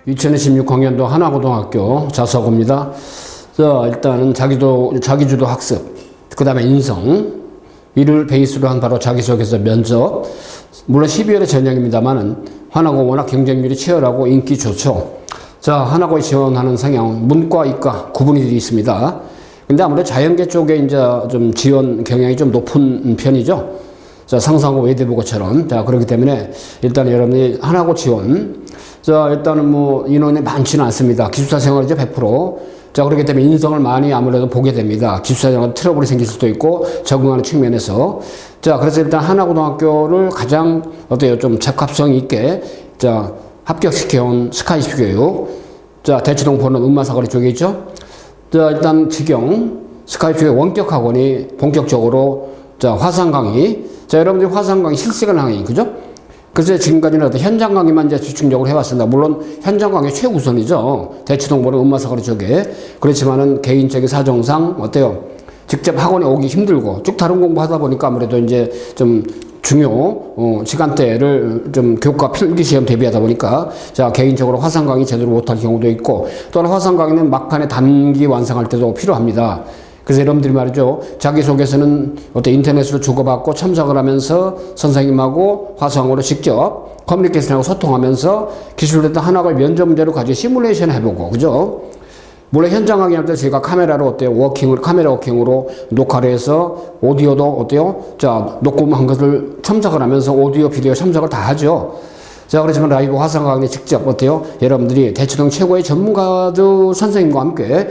2026학년도 하나고등학교 자서고입니다. 일단은 자기주도 학습, 그 다음에 인성, 이를 베이스로 한 바로 자기소개서 면접. 물론 12월에 전형입니다만은 하나고 워낙 경쟁률이 치열하고 인기 좋죠. 하나고에 지원하는 성향, 문과, 이과 구분이 있습니다. 근데 아무래도 자연계 쪽에 이제 좀 지원 경향이 좀 높은 편이죠. 상상고 외대부고처럼. 그렇기 때문에 일단 여러분이 하나고 지원. 일단은 뭐 인원이 많지는 않습니다. 기숙사 생활이죠, 100%. 그렇기 때문에 인성을 많이 아무래도 보게 됩니다. 기숙사 생활 트러블이 생길 수도 있고 적응하는 측면에서. 그래서 일단 하나고등학교를 가장 좀 적합성 있게 합격시켜온 스카이십 교육. 대치동포는 음마사거리 쪽에 있죠. 일단 지경 스카이십 교육 원격학원이 본격적으로 화상 강의. 여러분들이 화상 강의 실시간 강의, 그죠? 그래서 지금까지는 현장 강의만 이제 집중적으로 해왔습니다. 물론 현장 강의 최우선이죠. 대치동보는 음마사거리 쪽에. 그렇지만은 개인적인 사정상 직접 학원에 오기 힘들고 쭉 다른 공부하다 보니까 아무래도 이제 좀 중요 시간대를 좀 교과 필기시험 대비하다 보니까 개인적으로 화상 강의 제대로 못할 경우도 있고, 또한 화상 강의는 막판에 단기 완성할 때도 필요합니다. 그래서 여러분들이 말이죠, 자기소개서는 인터넷으로 주고받고 첨삭을 하면서 선생님하고 화상으로 직접 커뮤니케이션하고 소통하면서 기술됐던 하나의 면접 문제를 가지고 시뮬레이션 해보고, 그죠? 물론 현장 강의할 때 저희가 카메라로 카메라 워킹으로 녹화를 해서 오디오도 녹음한 것을 첨삭을 하면서 오디오, 비디오 첨삭을 다 하죠. 그렇지만 라이브 화상 강의 직접 여러분들이 대치동 최고의 전문가들 선생님과 함께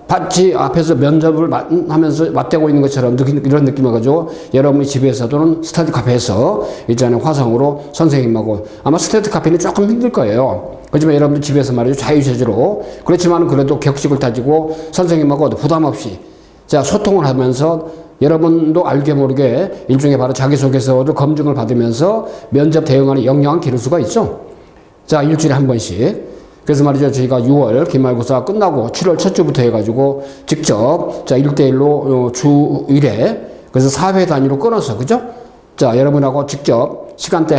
같이 앞에서 면접을 하면서 맞대고 있는 것처럼 이런 느낌을 가지고 여러분이 집에서 또는 스터디 카페에서 일단은 화상으로 선생님하고, 아마 스터디 카페는 조금 힘들 거예요. 그렇지만 여러분들 집에서 말이죠, 자유자재로. 그렇지만 그래도 격식을 따지고 선생님하고 부담 없이 소통을 하면서 여러분도 알게 모르게 일종의 바로 자기소개서를 검증을 받으면서 면접 대응하는 역량을 기를 수가 있죠. 일주일에 한 번씩. 그래서 말이죠, 저희가 6월 기말고사 끝나고 7월 첫 주부터 해가지고 직접 1대1로 주 1회, 그래서 4회 단위로 끊어서, 그죠? 여러분하고 직접 시간대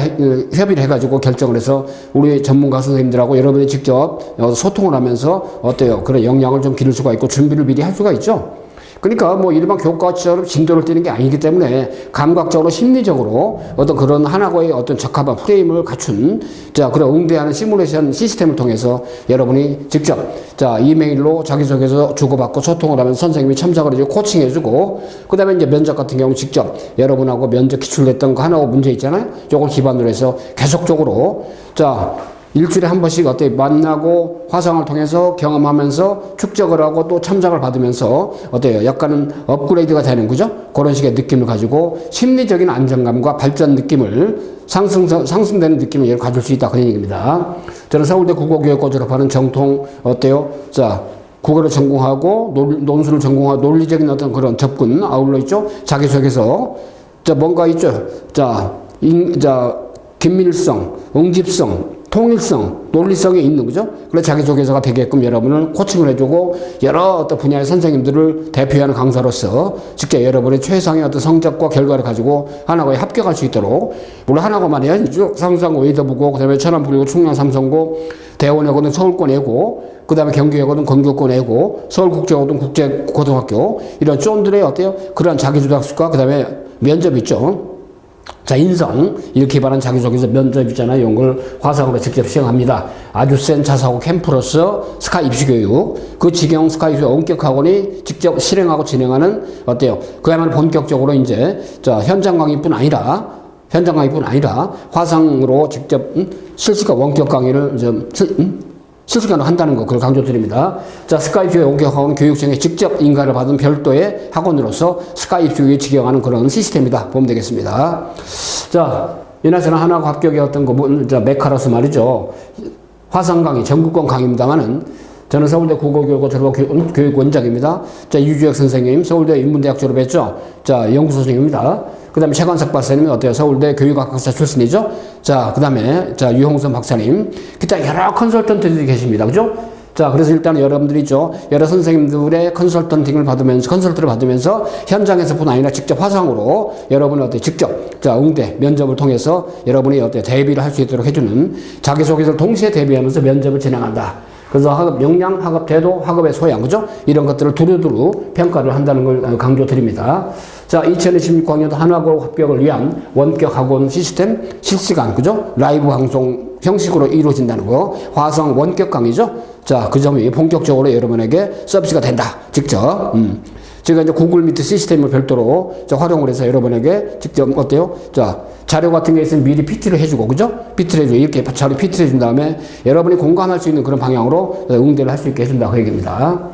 협의를 해가지고 결정을 해서 우리 전문가 선생님들하고 여러분이 직접 소통을 하면서 그런 역량을 좀 기를 수가 있고 준비를 미리 할 수가 있죠. 그러니까 뭐 일반 교과처럼 진도를 띄는 게 아니기 때문에 감각적으로 심리적으로 그런 하나고의 적합한 프레임을 갖춘 그런 응대하는 시뮬레이션 시스템을 통해서 여러분이 직접 이메일로 자기소개서 주고받고 소통을 하면서 선생님이 첨삭을 해주고 코칭해주고, 그 다음에 이제 면접 같은 경우 직접 여러분하고 면접 기출냈던 거 하나고 문제 있잖아요. 이걸 기반으로 해서 계속적으로 일주일에 한 번씩 만나고 화상을 통해서 경험하면서 축적을 하고 또 첨삭을 받으면서 약간은 업그레이드가 되는, 그죠? 그런 식의 느낌을 가지고 심리적인 안정감과 발전 느낌을 상승되는 느낌을 가질 수 있다, 그런 얘기입니다. 저는 서울대 국어교육과 졸업하는 정통 국어를 전공하고 논술을 전공하고 논리적인 그런 접근 아울러 있죠. 자기소개서 뭔가 있죠. 긴밀성, 응집성, 통일성, 논리성이 있는, 그죠? 그래서 자기소개서가 되게끔 여러분을 코칭을 해주고 여러 분야의 선생님들을 대표하는 강사로서 직접 여러분의 최상의 성적과 결과를 가지고 하나고에 합격할 수 있도록, 물론 하나고만이 아니죠. 상수하고 웨이더부고, 그 다음에 천안부고, 충남 삼성고, 대원여고는 서울권외고, 그 다음에 경기여고는 건교권외고, 서울국제여고는 국제고등학교, 이런 쫀들의 그런 자기주도 학습과 그 다음에 면접 있죠. 인성, 이렇게 말한 자기소개서 면접 있잖아요. 이런 걸 화상으로 직접 시행합니다. 아주 센 자사고 캠프로서 스카이 입시교육, 그 지경 스카이 입시 원격학원이 직접 실행하고 진행하는 그야말로 본격적으로 이제 현장 강의뿐 아니라 화상으로 직접 실시간 원격 강의를 실시간으로 한다는 거, 그걸 강조드립니다. 스카이프의 원격학원 교육청에 직접 인가를 받은 별도의 학원으로서 스카이프에 직영하는 그런 시스템이다 보면 되겠습니다. 이나저나 하나고 합격의 메카로서 말이죠. 화상 강의, 전국권 강의입니다만은 저는 서울대 국어교육과 졸업 교육원장입니다. 유주혁 선생님, 서울대 인문대학 졸업했죠. 연구소 선생님입니다. 그 다음에 최관석 박사님은 서울대 교육학학사 출신이죠. 그 다음에 유홍선 박사님, 기타 여러 컨설턴트들이 계십니다. 그죠? 자, 그래서 일단 여러분들이 여러 선생님들의 컨설턴팅을 받으면서, 컨설트를 받으면서 현장에서뿐 아니라 직접 화상으로 여러분이 직접, 자, 응대, 면접을 통해서 여러분이 대비를 할 수 있도록 해주는 자기소개서를 동시에 대비하면서 면접을 진행한다. 그래서 학업 역량, 학업 태도, 학업의 소양, 그죠? 이런 것들을 두루두루 평가를 한다는 걸 강조드립니다. 자, 2026학년도 한화고 합격을 위한 원격 학원 시스템 실시간, 그죠? 라이브 방송 형식으로 이루어진다는 거. 화상 원격 강의죠? 자, 그 점이 본격적으로 여러분에게 서비스가 된다. 직접. 제가 이제 구글 미트 시스템을 별도로 활용을 해서 여러분에게 직접 어때요? 자, 자료 같은 게 있으면 미리 PT를 해주고, 그죠? PT를 해주고, 이렇게 자료 PT를 해준 다음에 여러분이 공감할 수 있는 그런 방향으로 응대를 할 수 있게 해준다. 그 얘기입니다.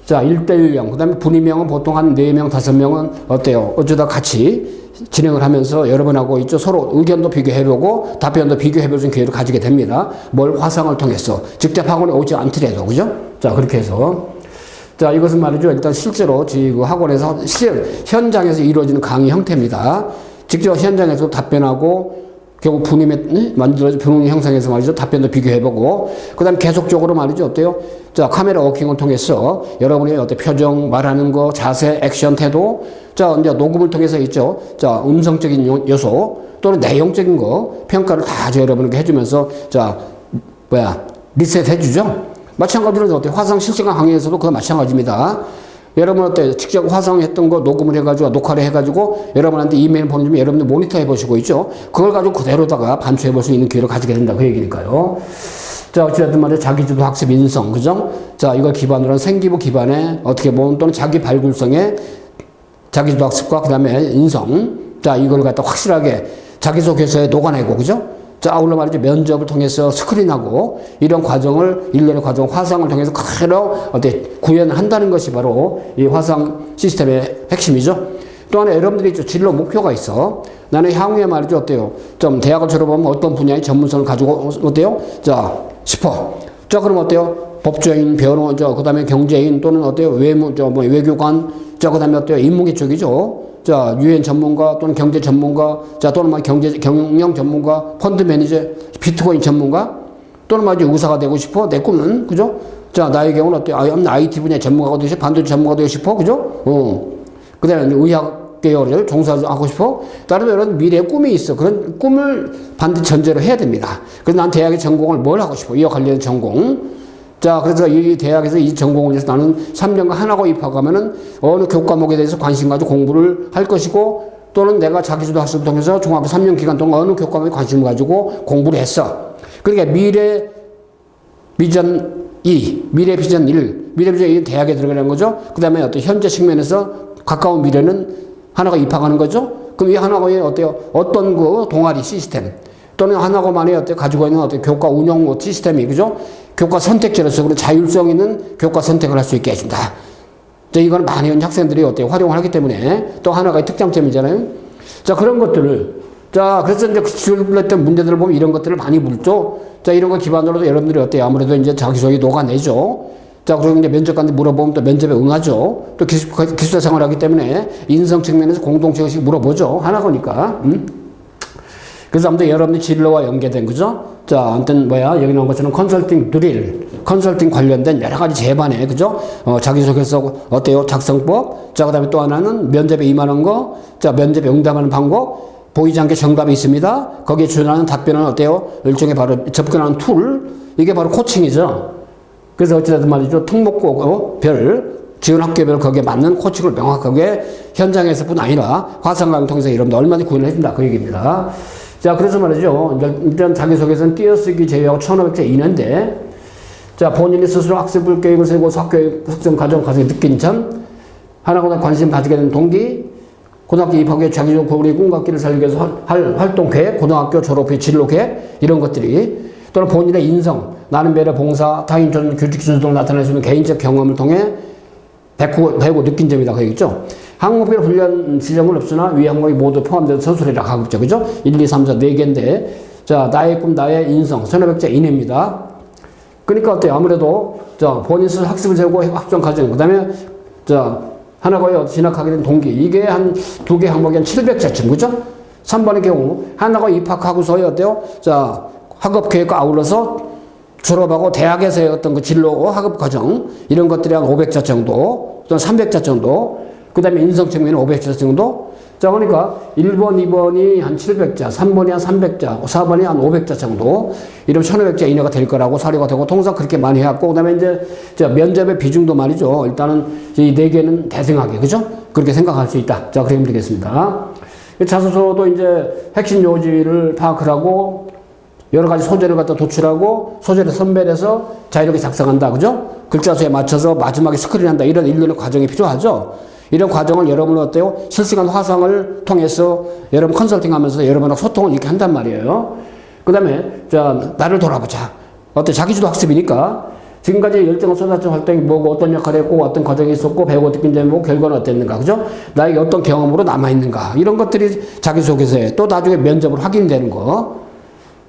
자, 1대1형. 그 다음에 분위명은 보통 한 4명, 5명은 어때요? 어쩌다 같이 진행을 하면서 여러분하고 서로 의견도 비교해보고 답변도 비교해보는 기회를 가지게 됩니다. 뭘 화상을 통해서 직접 학원에 오지 않더라도, 그죠? 자, 그렇게 해서. 자, 이것은 말이죠. 일단 실제로 그 학원에서 현장에서 이루어지는 강의 형태입니다. 직접 현장에서 답변하고 결국 분임에 만들어진 분임 형상에서 말이죠. 답변도 비교해보고 그 다음에 계속적으로 말이죠. 어때요? 자, 카메라 워킹을 통해서 여러분의 표정, 말하는 거, 자세, 액션, 태도, 자, 이제 녹음을 통해서 있죠. 자, 음성적인 요소 또는 내용적인 거 평가를 다 여러분에게 해주면서 자, 리셋 해주죠. 마찬가지로 어때요? 화상 실시간 강의에서도 그거 마찬가지입니다. 여러분 어때요? 직접 화상했던 거 녹음을 해가지고 녹화를 해가지고 여러분한테 이메일 보내주면 여러분들 모니터 해보시고 있죠. 그걸 가지고 그대로다가 반추해볼 수 있는 기회를 가지게 된다. 그 얘기니까요. 자, 어찌됐든 말이야 자기주도 학습 인성, 그죠? 자, 이걸 기반으로 한 생기부 기반의 어떻게 보면 또는 자기 발굴성의 자기주도 학습과 그 다음에 인성, 자, 이걸 갖다 확실하게 자기소개서에 녹아내고, 그죠? 자, 아울러 말이죠. 면접을 통해서 스크린하고 이런 과정을, 일련의 과정, 화상을 통해서 그대로 구현을 한다는 것이 바로 이 화상 시스템의 핵심이죠. 또 하나 여러분들이 진로 목표가 있어. 나는 향후에 말이죠. 어때요? 좀 대학을 졸업하면 어떤 분야의 전문성을 가지고 어때요? 자, 싶어. 자, 그럼 어때요? 법조인, 변호, 그 다음에 경제인 또는 어때요? 외교관, 자, 그 다음에 어때요? 인문계 쪽이죠. 자, 유엔 전문가 또는 경제 전문가, 자, 또는 경영 전문가, 펀드 매니저, 비트코인 전문가, 또는 의사가 되고 싶어. 내 꿈은, 그죠? 자, 나의 경우는 어때요? IT 분야 전문가가 되고 싶어. 반도체 전문가가 되고 싶어. 그죠? 그 다음에 의학 계열을 종사하고 싶어. 다른 이런 미래의 꿈이 있어. 그런 꿈을 반드시 전제로 해야 됩니다. 그래서 난 대학의 전공을 뭘 하고 싶어? 이와 관련된 전공. 자, 그래서 이 대학에서 이 전공을 위해서 나는 3년간 하나고 입학하면은 어느 교과목에 대해서 관심 가지고 공부를 할 것이고 또는 내가 자기주도 학습을 통해서 중학교 3년 기간 동안 어느 교과목에 관심을 가지고 공부를 했어. 그러니까 미래 비전 2, 미래 비전 1, 미래 비전 2는 대학에 들어가는 거죠. 그 다음에 어떤 현재 측면에서 가까운 미래는 하나가 입학하는 거죠. 그럼 이 하나고에 어때요? 어떤 그 동아리 시스템 또는 하나고만의 어때 가지고 있는 어떤 교과 운영 시스템이, 그죠? 교과 선택제로서 그런 자율성 있는 교과 선택을 할 수 있게 해준다. 이거는 많은 학생들이 어때요? 활용을 하기 때문에 또 하나가 특장점이잖아요. 자, 그런 것들을, 자, 그래서 이제 지원했던 문제들을 보면 이런 것들을 많이 묻죠. 자, 이런 거 기반으로도 여러분들이 어때요? 아무래도 이제 자기소개 녹아내죠. 자, 그리고 이제 면접관한테 물어보면 또 면접에 응하죠. 또 기숙사 생활을 하기 때문에 인성 측면에서 공동체 의식 물어보죠. 하나거니까. 그래서 아무튼 여러분들 진로와 연계된, 그죠? 자, 아무튼 여기 나온 것처럼 컨설팅 드릴, 컨설팅 관련된 여러 가지 제반에, 그죠? 자기소개서 어때요? 작성법. 자, 그 다음에 또 하나는 면접에 임하는 거. 자, 면접에 응답하는 방법. 보이지 않게 정답이 있습니다. 거기에 주문하는 답변은 어때요? 일종의 바로 접근하는 툴. 이게 바로 코칭이죠. 그래서 어찌됐든 말이죠. 특목고별, 지원 학교별 거기에 맞는 코칭을 명확하게 현장에서뿐 아니라 화상강의를 통해서 여러분들 얼마나 구현을 해준다. 그 얘기입니다. 자, 그래서 말이죠. 일단 자기소개서는 띄어쓰기 제외하고 1500자 이내인데, 자, 본인이 스스로 학습을 계획을 세우고 학교의 학생 과정 가서 느낀 점, 하나보다 관심 가지게 된 동기, 고등학교 입학 후에 자기적 고리 꿈과 끼를 살기 위해서 할 활동 계획, 고등학교 졸업 후에 진로 계획, 이런 것들이, 또는 본인의 인성, 나는 배려, 봉사, 타인 존중, 규칙 준수 등을 나타낼 수 있는 개인적 경험을 통해 배우고 느낀 점이다. 그 얘기죠. 항목별 훈련 지점은 없으나 위 항목이 모두 포함돼서 서술이라 가급적, 그죠? 1, 2, 3, 4, 4개인데, 자, 나의 꿈, 나의 인성, 1500자 이내입니다. 그러니까 어때요? 아무래도, 자, 본인 스스로 학습을 세우고 학점 과정, 그 다음에, 자, 하나고에 진학하게 된 동기, 이게 한 2개 항목이 한 700자쯤, 그죠? 3번의 경우, 하나고 입학하고서야 어때요? 자, 학업 계획과 아울러서 졸업하고 대학에서의 어떤 그 진로 학업 과정 이런 것들이 한 500자 정도 또는 300자 정도 그 다음에 인성 측면은 500자 정도 자 그러니까 1번 2번이 한 700자 3번이 한 300자 4번이 한 500자 정도 이러면 1500자 이내가 될 거라고 사료가 되고 통상 그렇게 많이 해왔고 그 다음에 이제 면접의 비중도 말이죠 일단은 이 4개는 대등하게 그죠 그렇게 생각할 수 있다 자 그렇게 되겠습니다 자소서도 이제 핵심 요지를 파악을 하고 여러 가지 소재를 갖다 도출하고 소재를 선별해서 자유롭게 작성한다. 그죠? 글자 수에 맞춰서 마지막에 스크린한다. 이런 일련의 과정이 필요하죠. 이런 과정을 여러분은 어때요? 실시간 화상을 통해서 여러분 컨설팅 하면서 여러분하고 소통을 이렇게 한단 말이에요. 그 다음에, 자, 나를 돌아보자. 어때? 자기주도 학습이니까 지금까지 열정을 쏟았던 활동이 뭐고 어떤 역할을 했고 어떤 과정이 있었고 배우고 느낀 점이 뭐고 결과는 어땠는가. 그죠? 나에게 어떤 경험으로 남아있는가. 이런 것들이 자기소개서에 또 나중에 면접으로 확인되는 거.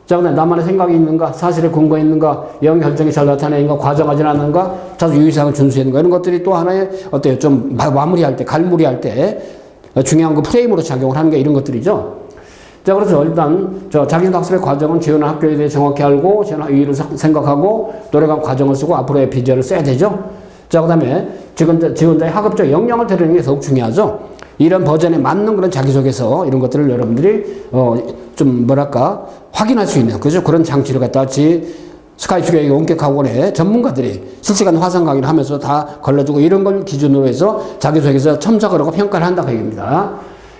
자, 근데 나만의 생각이 있는가, 사실에 근거 있는가, 영 결정이 잘 나타내는가, 과정하지 않는가, 자주 유의사항을 준수했는가, 이런 것들이 또 하나의, 어때요? 좀 마무리할 때, 갈무리할 때, 중요한 그 프레임으로 작용을 하는 게 이런 것들이죠. 자, 그래서 일단, 자기소개 학습의 과정은 지원한 학교에 대해 정확히 알고, 지원한 의의를 생각하고, 노력한 과정을 쓰고, 앞으로의 비전을 써야 되죠. 자, 그 다음에, 지원자의 학업적 역량을 드러내는 게 더욱 중요하죠. 이런 버전에 맞는 그런 자기소개서 이런 것들을 여러분들이 좀 뭐랄까 확인할 수 있는 그죠 그런 장치를 갖다 같이 스카이프 교육 원격학원의 전문가들이 실시간 화상 강의를 하면서 다 걸러주고 이런 걸 기준으로 해서 자기소개서 첨삭을 하고 평가를 한다고 얘기입니다.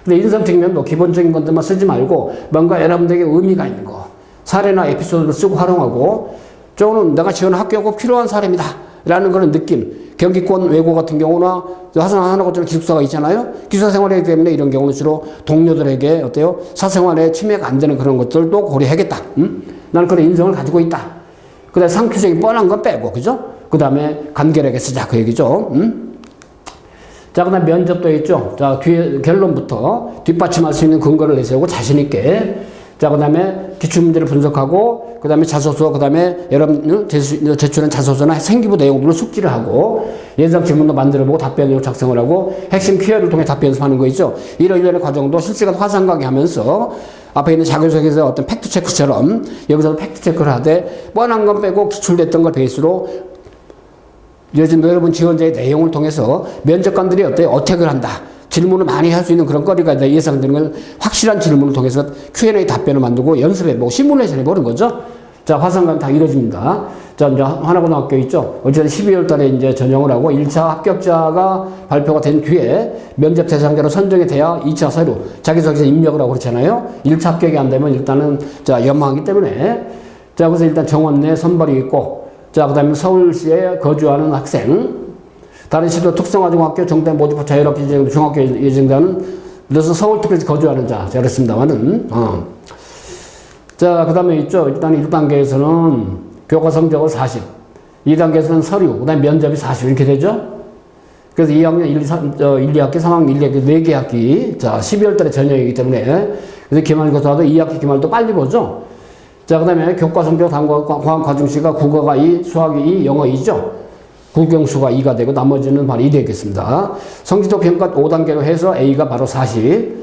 근데 인성 측면도 기본적인 것들만 쓰지 말고 뭔가 여러분들에게 의미가 있는 거 사례나 에피소드를 쓰고 활용하고 저는 내가 지원한 학교가 꼭 필요한 사람이다 라는 그런 느낌 경기권 외고 같은 경우나 화상 하나 것처럼 기숙사가 있잖아요. 기숙사 생활이기 때문에 이런 경우는 주로 동료들에게 어때요? 사생활에 침해가 안 되는 그런 것들도 고려하겠다. 나는 그런 인성을 가지고 있다. 그 다음에 상투적인 뻔한 건 빼고, 그죠? 그 다음에 간결하게 쓰자. 그 얘기죠. 자, 그 다음에 면접도 있죠. 자, 뒤에 결론부터 뒷받침할 수 있는 근거를 내세우고 자신있게. 자, 그 다음에 기출문제를 분석하고, 그 다음에 자소서, 그 다음에 여러분 제출한 자소서나 생기부 내용들을 숙지를 하고, 예상 질문도 만들어보고 답변으로 작성을 하고, 핵심 키워드를 통해 답변 연습하는 거 있죠. 이런 일련의 과정도 실시간 화상 강의 하면서, 앞에 있는 자기소개서 어떤 팩트체크처럼, 여기서도 팩트체크를 하되, 뻔한 건 빼고 기출됐던 걸 베이스로, 요즘 여러분 지원자의 내용을 통해서 면접관들이 어때요? 어택을 한다. 질문을 많이 할 수 있는 그런 거리가 예상되는 걸 확실한 질문을 통해서 Q&A 답변을 만들고 연습해보고 시뮬레이션 해보는 거죠. 자, 화상강 다 이루어집니다. 자, 이제 하나고등학교 있죠. 어쨌든 12월 달에 이제 전형을 하고 1차 합격자가 발표가 된 뒤에 면접 대상자로 선정이 돼야 2차 서류, 자기소개서 입력을 하고 그렇잖아요. 1차 합격이 안 되면 일단은 자, 연망하기 때문에 자, 그래서 일단 정원 내 선발이 있고 자, 그 다음에 서울시에 거주하는 학생 다른 시도 특성화중학교 정대 모집부 자율학교 중학교 예정자는 그래서 서울특별시 거주하는 자 그렇습니다만은 자, 그 다음에 있죠. 일단 1단계에서는 교과 성적을 40 2단계에서는 서류 그 다음에 면접이 40 이렇게 되죠. 그래서 2학년 1, 2학기 3학년 1학기 4개 학기 자 12월 달에 전형이기 때문에 그래서 기말고사도 2학기 기말도 빨리 보죠. 자, 그 다음에 교과 성적 과학 과중시가 국어가 2 수학이 2 영어 2죠. 국영수가 2가 되고 나머지는 바로 2 되겠습니다. 성지도 평가 5단계로 해서 A가 바로 40.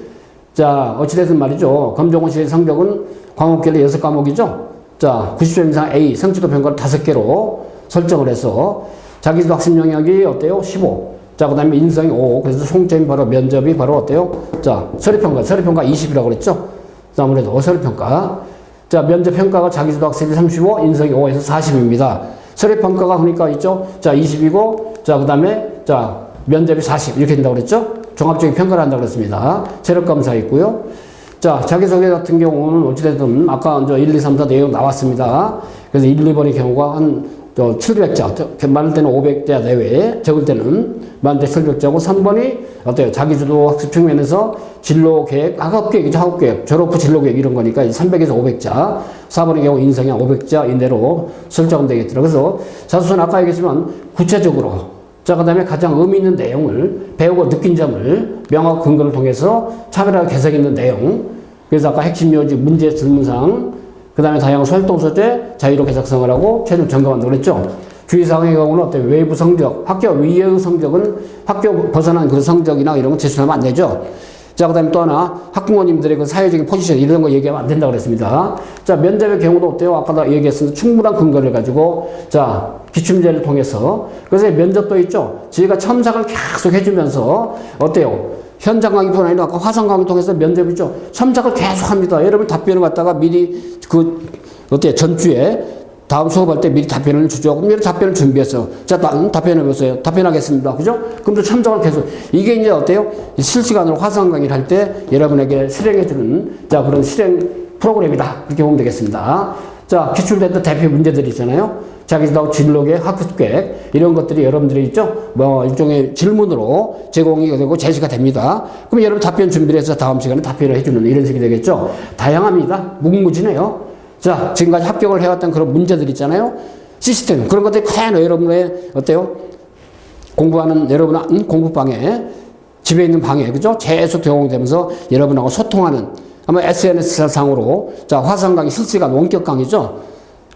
자, 어찌됐든 말이죠. 검정고시 시의 성적은 과목별로 6과목이죠. 자, 90점 이상 A, 성지도 평가를 5개로 설정을 해서 자기도 학습 영역이 어때요? 15. 자, 그 다음에 인성이 5. 그래서 총점이 바로 면접이 바로 어때요? 자, 서류평가 20이라고 그랬죠. 자, 아무래도 서류평가. 자, 면접평가가 자기도 학습이 35, 인성이 5에서 40입니다. 서류평가가 그러니까 있죠. 자, 20이고, 자, 그 다음에, 자, 면접이 40. 이렇게 된다고 그랬죠. 종합적인 평가를 한다고 그랬습니다. 체력검사 있고요. 자, 자기소개 같은 경우는 어찌됐든, 아까 이제 1, 2, 3, 4 내용 나왔습니다. 그래서 1, 2번의 경우가 한 700자, 많을 때는 500자 내외, 적을 때는 많을 때 700자고, 3번이 어때요? 자기주도 학습 측면에서 진로계획, 학업계획이죠, 학업계획, 졸업 후 진로계획 이런 거니까 300에서 500자, 4번의 경우 인성이 500자 이내로 설정은 되겠더라고요. 그래서 자소서는 아까 얘기했지만 구체적으로, 자, 그 다음에 가장 의미 있는 내용을 배우고 느낀 점을 명확 근거를 통해서 차별화가 개성 있는 내용, 그래서 아까 핵심 요지, 문제 질문사항, 그 다음에 다양한 활동 소재, 자유롭게 작성을 하고 최종 점검한다고 그랬죠. 주의사항의 경우는 어때? 외부 성적, 학교 위의 성적은 학교 벗어난 그 성적이나 이런 건 제출하면 안 되죠. 자, 그 다음에 또 하나, 학부모님들의 그 사회적인 포지션, 이런 거 얘기하면 안 된다고 그랬습니다. 자, 면접의 경우도 어때요? 아까도 얘기했습니다. 충분한 근거를 가지고, 자, 기출문제를 통해서. 그래서 면접도 있죠? 저희가 첨삭을 계속 해주면서, 어때요? 현장 강의뿐 아니라 아까 화상 강의 통해서 면접 있죠? 첨삭을 계속 합니다. 여러분 답변을 갖다가 미리 어때요? 전주에 다음 수업할 때 미리 답변을 주죠. 그럼 이런 답변을 준비했어요. 자, 답변해 보세요. 답변하겠습니다. 그죠? 그럼 또 첨삭을 계속. 이게 이제 어때요? 실시간으로 화상 강의를 할 때 여러분에게 실행해주는, 자, 그런 실행 프로그램이다. 그렇게 보면 되겠습니다. 자, 기출됐던 대표 문제들이 있잖아요. 자기소개서 진로계획, 학습계획, 이런 것들이 여러분들이 있죠? 뭐, 일종의 질문으로 제공이 되고 제시가 됩니다. 그럼 여러분 답변 준비를 해서 다음 시간에 답변을 해주는 이런 식이 되겠죠? 다양합니다. 무궁무진해요. 자, 지금까지 합격을 해왔던 그런 문제들 있잖아요. 시스템, 그런 것들이 그대로 여러분의, 어때요? 공부하는 여러분 공부방에, 집에 있는 방에, 그죠? 계속 적용되면서 여러분하고 소통하는, 아마 SNS 상으로, 자, 화상 강의, 실시간 원격 강의죠?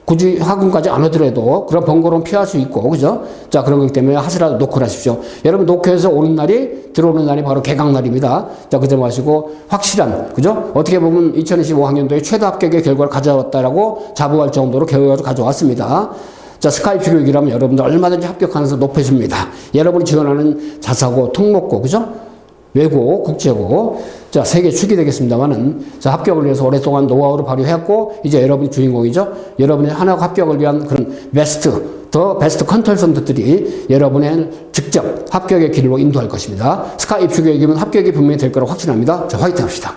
굳이 학원까지 안 오더라도 그런 번거로움 피할 수 있고, 그죠? 자, 그런 거기 때문에 하시라도 노크를 하십시오. 여러분, 노크해서 오는 날이, 들어오는 날이 바로 개강날입니다. 자, 그 점 아시고, 확실한, 그죠? 어떻게 보면 2025학년도에 최다 합격의 결과를 가져왔다라고 자부할 정도로 결과를 가져왔습니다. 자, 스카이프 교육이라면 여러분들 얼마든지 합격 가능성 높아집니다. 여러분이 지원하는 자사고, 특목고, 그죠? 외고, 국제고, 자, 세계 축이 되겠습니다만은, 자, 합격을 위해서 오랫동안 노하우를 발휘했고, 이제 여러분이 주인공이죠. 여러분의 하나 합격을 위한 그런 더 베스트 컨설턴트들이 여러분의 직접 합격의 길로 인도할 것입니다. 스카이프 교육이면 합격이 분명히 될 거라고 확신합니다. 자, 화이팅 합시다.